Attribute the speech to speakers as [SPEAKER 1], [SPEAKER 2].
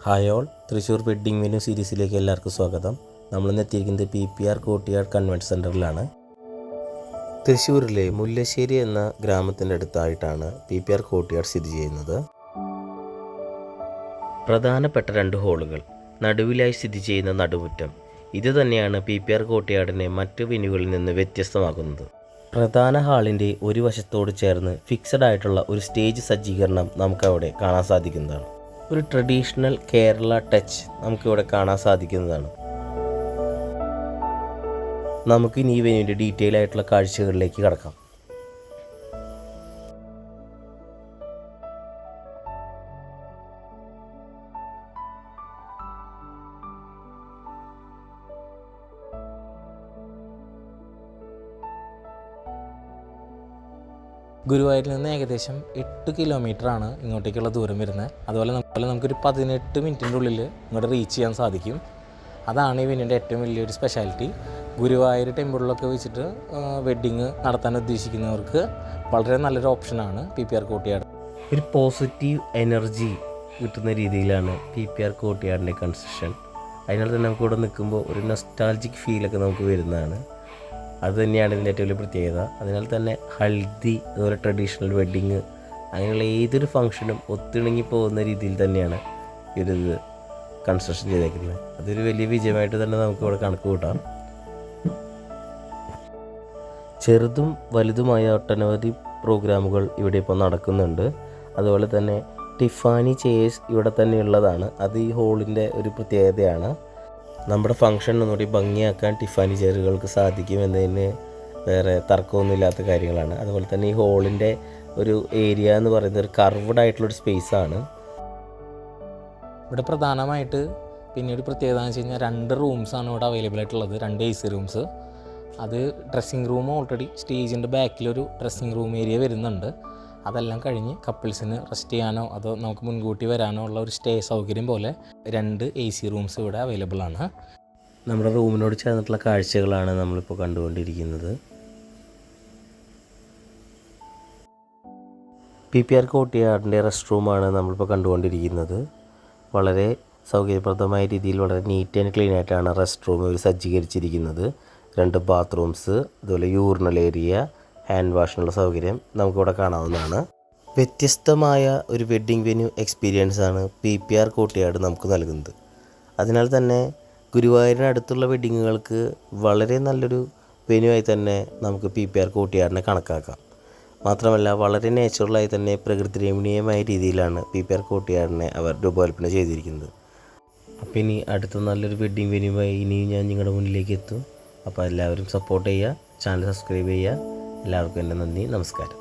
[SPEAKER 1] Hi all, Thrissur wedding venue സീരീസിലേക്ക് എല്ലാവർക്കും സ്വാഗതം. നമ്മളിന്ന് എത്തിയിരിക്കുന്നത് PPR കോർട്ട്യാർഡ് കൺവെൻഷൻ സെൻറ്ററിലാണ്. തൃശ്ശൂരിലെ മുല്ലശ്ശേരി എന്ന ഗ്രാമത്തിൻ്റെ അടുത്തായിട്ടാണ് PPR കോർട്ട്യാർഡ് സ്ഥിതി ചെയ്യുന്നത്. പ്രധാനപ്പെട്ട 2 ഹാളുകൾ, നടുവിലായി സ്ഥിതി ചെയ്യുന്ന നടുമുറ്റം, ഇത് തന്നെയാണ് PPR കോർട്ട്യാർഡിനെ മറ്റ് വെന്യൂകളിൽ നിന്ന് വ്യത്യസ്തമാക്കുന്നത്. പ്രധാന ഹാളിൻ്റെ ഒരു വശത്തോട് ചേർന്ന് ഫിക്സഡ് ആയിട്ടുള്ള ഒരു സ്റ്റേജ് സജ്ജീകരണം നമുക്കവിടെ കാണാൻ സാധിക്കുന്നതാണ്. ഒരു ട്രഡീഷണൽ കേരള ടച്ച് നമുക്കിവിടെ കാണാൻ സാധിക്കുന്നതാണ്. നമുക്കിനി ഈ വെന്യൂവിൻ്റെ ഡീറ്റെയിൽ ആയിട്ടുള്ള കാഴ്ചകളിലേക്ക് കടക്കാം.
[SPEAKER 2] ഗുരുവായൂരിൽ നിന്ന് ഏകദേശം 8 കിലോമീറ്ററാണ് ഇങ്ങോട്ടേക്കുള്ള ദൂരം വരുന്നത്. അതുപോലെ നമുക്കൊരു 18 മിനിറ്റിൻ്റെ ഉള്ളിൽ ഇങ്ങോട്ട് റീച്ച് ചെയ്യാൻ സാധിക്കും. അതാണ് ഈ വെന്യൂവിൻ്റെ ഏറ്റവും വലിയൊരു സ്പെഷ്യാലിറ്റി. ഗുരുവായൂർ ടെമ്പിളിലൊക്കെ വെച്ചിട്ട് വെഡ്ഡിങ് നടത്താൻ ഉദ്ദേശിക്കുന്നവർക്ക് വളരെ നല്ലൊരു ഓപ്ഷനാണ് PPR കോർട്ട്യാർഡ്.
[SPEAKER 1] ഒരു പോസിറ്റീവ് എനർജി കിട്ടുന്ന രീതിയിലാണ് PPR കോർട്ട്യാർഡിൻ്റെ കൺസ്ട്രക്ഷൻ. അതിനാൽ തന്നെ നമുക്കിവിടെ നിൽക്കുമ്പോൾ ഒരു നൊസ്റ്റാൾജിക് ഫീലൊക്കെ നമുക്ക് വരുന്നതാണ്. അത് തന്നെയാണ് ഇതിൻ്റെ ഏറ്റവും വലിയ പ്രത്യേകത. അതിനാൽ തന്നെ ഹൽദി, അതുപോലെ ട്രഡീഷണൽ വെഡ്ഡിങ്, അങ്ങനെയുള്ള ഏതൊരു ഫംഗ്ഷനും ഒത്തിണങ്ങി പോകുന്ന രീതിയിൽ തന്നെയാണ് ഇത് കൺസ്ട്രക്ഷൻ ചെയ്തേക്കുന്നത്. അതൊരു വലിയ വിജയമായിട്ട് തന്നെ നമുക്കിവിടെ കണക്ക് കൂട്ടാം. ചെറുതും വലുതുമായ ഒട്ടനവധി പ്രോഗ്രാമുകൾ ഇവിടെ ഇപ്പോൾ നടക്കുന്നുണ്ട്. അതുപോലെ തന്നെ ടിഫാനി ചെയേഴ്സ് ഇവിടെ തന്നെ ഉള്ളതാണ്. അത് ഈ ഹോളിൻ്റെ ഒരു പ്രത്യേകതയാണ്. നമ്മുടെ ഫംഗ്ഷൻ ഒന്നുകൂടി ഭംഗിയാക്കാൻ ടിഫാനി ചെയറുകൾക്ക് സാധിക്കുമെന്നതിന് വേറെ തർക്കമൊന്നുമില്ലാത്ത കാര്യങ്ങളാണ്. അതുപോലെ തന്നെ ഈ ഹോളിൻ്റെ ഒരു ഏരിയ എന്ന് പറയുന്നത് ഒരു കർവ്ഡ് ആയിട്ടുള്ളൊരു സ്പേസാണ്.
[SPEAKER 2] ഇവിടെ പ്രധാനമായിട്ട് പിന്നീട് പ്രത്യേകത എന്ന് വെച്ച് കഴിഞ്ഞാൽ 2 റൂംസാണ് ഇവിടെ അവൈലബിൾ ആയിട്ടുള്ളത്, 2 AC റൂംസ്. അത് ഡ്രസ്സിങ് റൂം ഓൾറെഡി സ്റ്റേജിൻ്റെ ബാക്കിലൊരു ഡ്രസ്സിങ് റൂം ഏരിയ വരുന്നുണ്ട്. അതെല്ലാം കഴിഞ്ഞ് കപ്പിൾസിന് റെസ്റ്റ് ചെയ്യാനോ അതോ നമുക്ക് മുൻകൂട്ടി വരാനോ ഉള്ള ഒരു സ്റ്റേ സൗകര്യം പോലെ 2 AC റൂംസ് ഇവിടെ അവൈലബിൾ ആണ്.
[SPEAKER 1] നമ്മുടെ റൂമിനോട് ചേർന്നിട്ടുള്ള കാഴ്ചകളാണ് നമ്മളിപ്പോൾ കണ്ടുകൊണ്ടിരിക്കുന്നത്. PPR കോർട്ട്യാർഡിൻ്റെ റെസ്റ്റ് റൂമാണ് നമ്മളിപ്പോൾ കണ്ടുകൊണ്ടിരിക്കുന്നത്. വളരെ സൗകര്യപ്രദമായ രീതിയിൽ വളരെ നീറ്റ് ആൻഡ് ക്ലീൻ ആയിട്ടാണ് റെസ്റ്റ് റൂം ഇവർ സജ്ജീകരിച്ചിരിക്കുന്നത്. 2 ബാത്റൂംസ്, അതുപോലെ യൂറിനൽ ഏരിയ, ഹാൻഡ് വാഷിനുള്ള സൗകര്യം നമുക്കിവിടെ കാണാവുന്നതാണ്. വ്യത്യസ്തമായ ഒരു വെഡ്ഡിംഗ് വെന്യൂ എക്സ്പീരിയൻസാണ് PPR കോർട്ട്യാർഡ് നമുക്ക് നൽകുന്നത്. അതിനാൽ തന്നെ ഗുരുവായൂരിനടുത്തുള്ള വെഡ്ഡിങ്ങുകൾക്ക് വളരെ നല്ലൊരു വെന്യൂ ആയി തന്നെ നമുക്ക് PPR കോർട്ട്യാർഡിനെ കണക്കാക്കാം. മാത്രമല്ല വളരെ നാച്ചുറലായി തന്നെ പ്രകൃതി രമണീയമായ രീതിയിലാണ് PPR കോർട്ട്യാർഡിനെ അവർ രൂപകൽപ്പന ചെയ്തിരിക്കുന്നത്. അപ്പോൾ ഇനി അടുത്ത നല്ലൊരു വെഡ്ഡിംഗ് വെന്യൂമായി ഇനിയും ഞാൻ നിങ്ങളുടെ മുന്നിലേക്ക് എത്തും. അപ്പോൾ എല്ലാവരും സപ്പോർട്ട് ചെയ്യുക, ചാനൽ സബ്സ്ക്രൈബ് ചെയ്യുക. എല്ലാവർക്കും എൻ്റെ നന്ദി, നമസ്കാരം.